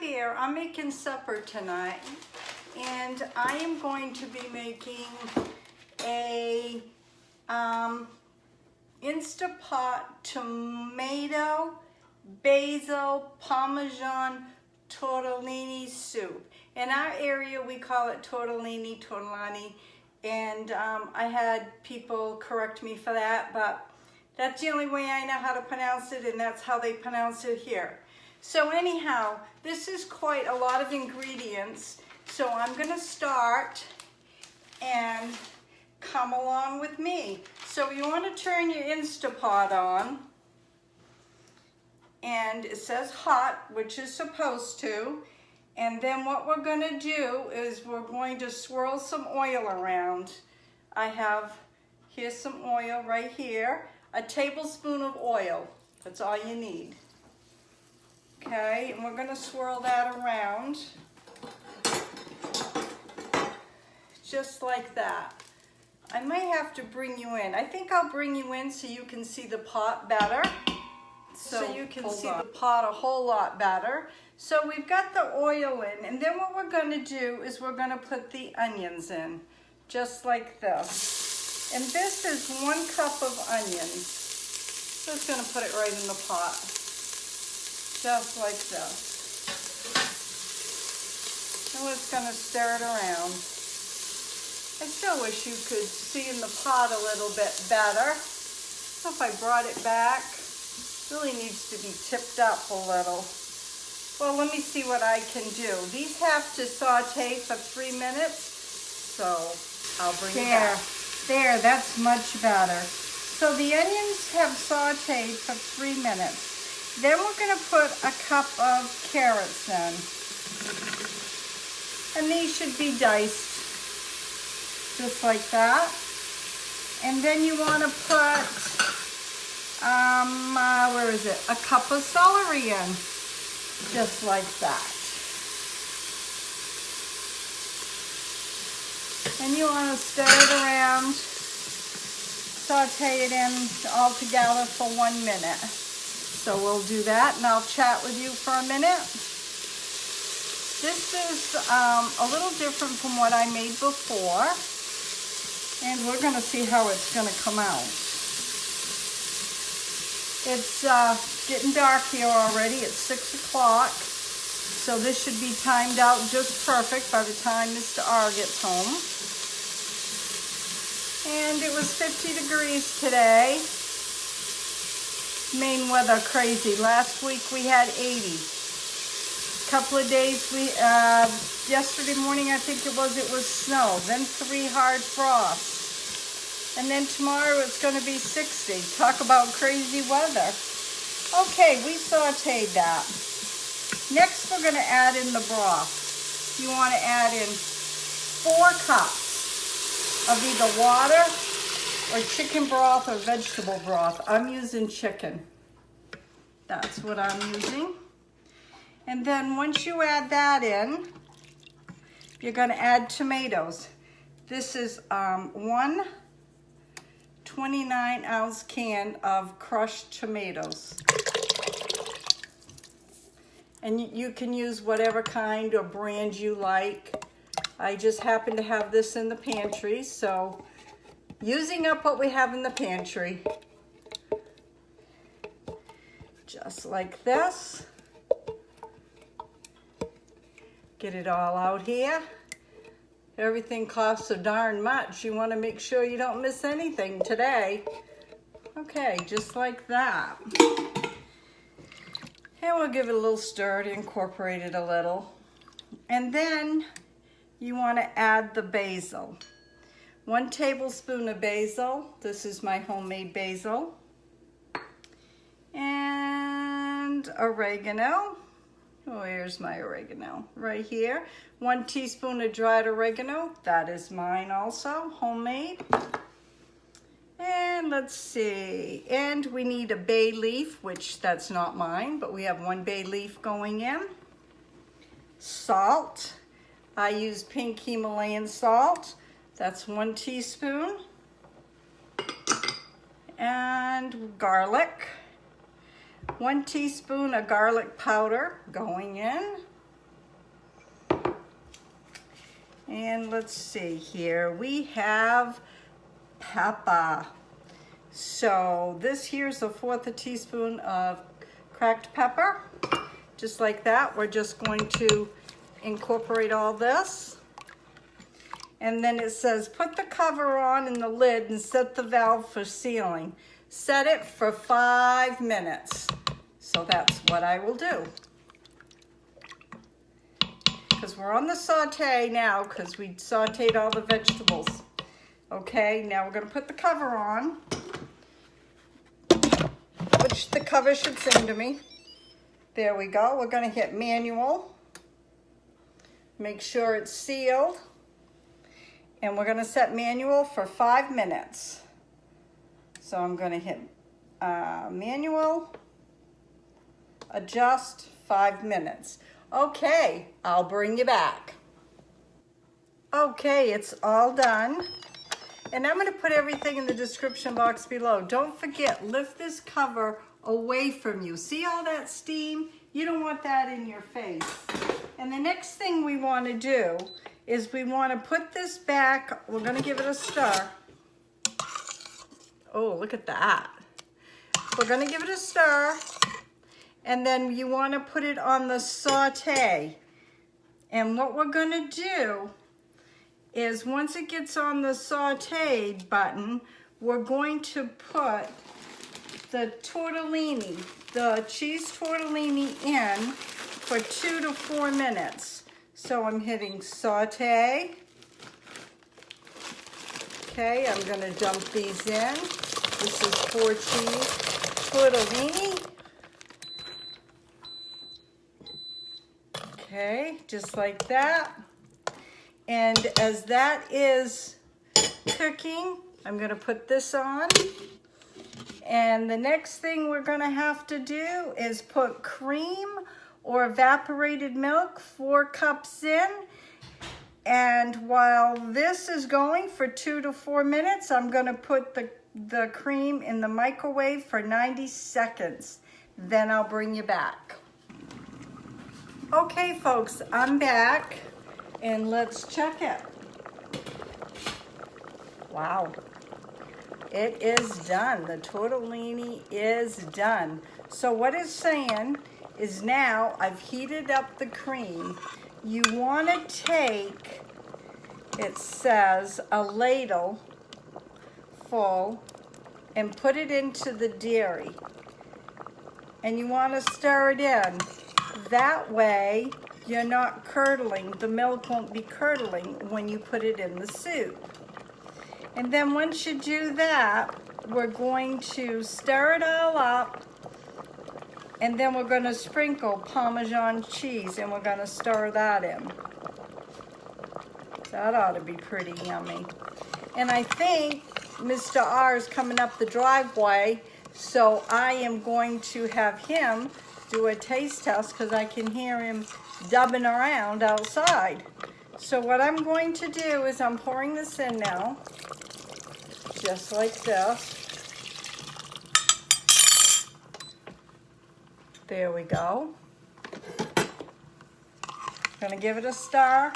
there, I'm making supper tonight, and I am going to be making a Instapot tomato basil parmesan tortellini soup. In our area we call it tortellini, and I had people correct me for that, but that's the only way I know how to pronounce it, and that's how they pronounce it here. So anyhow, this is quite a lot of ingredients, so I'm gonna start and come along with me. So you want to turn your Instapot on, and it says hot, which is supposed to, and then what we're going to do is we're going to swirl some oil around. I have here's some oil right here, a tablespoon of oil, that's all you need. Okay, and we're going to swirl that around just like that. I might have to bring you in. I think I'll bring you in so you can see the pot better. So you can see the pot a whole lot better. So we've got the oil in, and then what we're going to do is we're going to put the onions in, just like this. And this is 1 cup of onions. Just going to put it right in the pot, just like this. And we're just going to stir it around. I still wish you could see in the pot a little bit better. So if I brought it back, it really needs to be tipped up a little. Well, let me see what I can do. These have to saute for 3 minutes, so I'll bring it back. There, that's much better. So the onions have sauteed for 3 minutes. Then we're going to put a cup of carrots in. And these should be diced, just like that. And then you want to put, where is it? A cup of celery in, just like that. And you want to stir it around, saute it in all together for 1 minute. So we'll do that, and I'll chat with you for a minute. This is a little different from what I made before, and we're going to see how it's going to come out. It's getting dark here already. It's 6 o'clock, so this should be timed out just perfect by the time Mr. R gets home. And it was 50 degrees today. Maine weather crazy. Last week we had 80. Couple of days, yesterday morning I think it was snow, then 3 hard frosts, and then tomorrow it's going to be 60. Talk about crazy weather. Okay, we sauteed that. Next we're going to add in the broth. You want to add in 4 cups of either water or chicken broth or vegetable broth. I'm using chicken. That's what I'm using. And then once you add that in, you're going to add tomatoes. This is 1 29-ounce can of crushed tomatoes. And you can use whatever kind or brand you like. I just happen to have this in the pantry, so using up what we have in the pantry. Just like this. Get it all out here. Everything costs so darn much. You want to make sure you don't miss anything today. Okay, just like that. And we'll give it a little stir to incorporate it a little. And then you want to add the basil. 1 tablespoon of basil. This is my homemade basil. And oregano. Where's my oregano? Right here. 1 teaspoon of dried oregano. That is mine also, homemade. And let's see. And we need a bay leaf, which that's not mine, but we have 1 bay leaf going in. Salt. I use pink Himalayan salt. That's 1 teaspoon. And garlic. 1 teaspoon of garlic powder going in. And let's see here, we have pepper. So this here's a 1/4 teaspoon of cracked pepper. Just like that, we're just going to incorporate all this. And then it says, put the cover on and the lid and set the valve for sealing. Set it for 5 minutes. So that's what I will do. Because we're on the saute now, because we sauteed all the vegetables. Okay, now we're going to put the cover on, which the cover should sing to me. There we go. We're going to hit manual. Make sure it's sealed. And we're going to set manual for 5 minutes. So I'm going to hit manual, adjust, 5 minutes. Okay, I'll bring you back. Okay, it's all done. And I'm going to put everything in the description box below. Don't forget, lift this cover away from you. See all that steam? You don't want that in your face. And the next thing we want to do is we want to put this back. We're going to give it a stir. Oh, look at that. We're going to give it a stir. And then you want to put it on the saute. And what we're going to do is once it gets on the saute button, we're going to put the tortellini, the cheese tortellini in for 2 to 4 minutes. So I'm hitting saute. Okay, I'm going to dump these in. This is 4 cheese tortellini. Okay, just like that. And as that is cooking, I'm going to put this on. And the next thing we're going to have to do is put cream or evaporated milk, 4 cups in. And while this is going for 2 to 4 minutes, I'm going to put the cream in the microwave for 90 seconds. Then I'll bring you back. Okay, folks, I'm back. And let's check it. Wow. It is done. The tortellini is done. So what it's saying is now I've heated up the cream. You want to take, it says, a ladle full and put it into the dairy. And you want to stir it in. That way, you're not curdling. The milk won't be curdling when you put it in the soup. And then once you do that, we're going to stir it all up, and then we're going to sprinkle Parmesan cheese, and we're going to stir that in. That ought to be pretty yummy. And I think Mr. R is coming up the driveway, so I am going to have him do a taste test because I can hear him dubbing around outside. So what I'm going to do is I'm pouring this in now, just like this. There we go. Gonna give it a stir.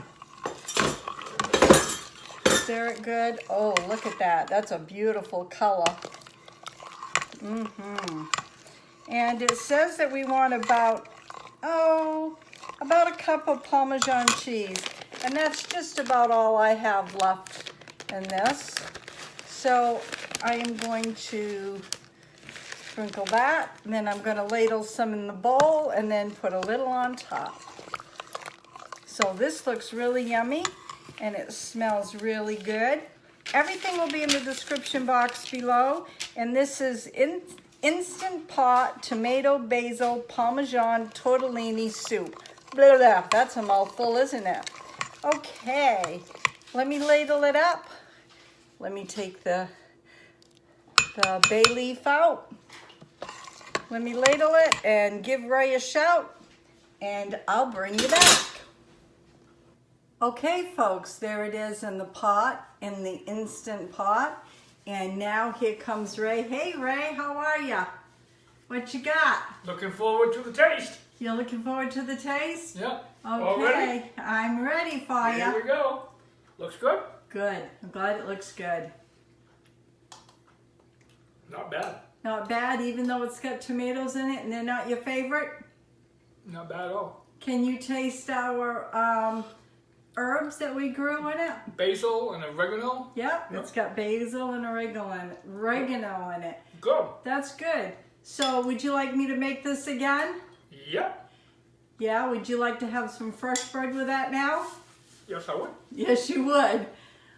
Stir it good. Oh, look at that. That's a beautiful color. And it says that we want about a cup of Parmesan cheese. And that's just about all I have left in this. So I am going to sprinkle that. And then I'm going to ladle some in the bowl and then put a little on top. So this looks really yummy and it smells really good. Everything will be in the description box below. And this is Instant Pot Tomato Basil Parmesan Tortellini Soup. Blah, blah. That's a mouthful, isn't it? Okay, let me ladle it up. Let me take the bay leaf out. Let me ladle it and give Ray a shout, and I'll bring you back. Okay, folks, there it is in the pot, in the Instant Pot. And now here comes Ray. Hey, Ray, how are ya? What you got? Looking forward to the taste. You're looking forward to the taste? Yep. Okay, I'm ready for you. Here we go. Looks good. Good. I'm glad it looks good. Not bad. Not bad, even though it's got tomatoes in it and they're not your favorite? Not bad at all. Can you taste our herbs that we grew in it? Basil and oregano. Yep, it's got basil and oregano in it. Good. That's good. So would you like me to make this again? Yep. Yeah, would you like to have some fresh bread with that now? Yes, I would. Yes, you would.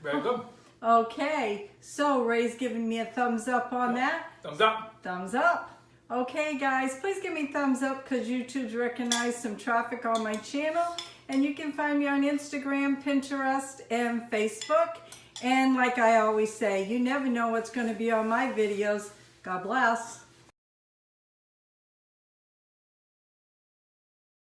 Very good. Okay, so Ray's giving me a thumbs up on that. Thumbs up. Thumbs up. Okay, guys, please give me thumbs up because YouTube's recognized some traffic on my channel. And you can find me on Instagram, Pinterest, and Facebook. And like I always say, you never know what's going to be on my videos. God bless.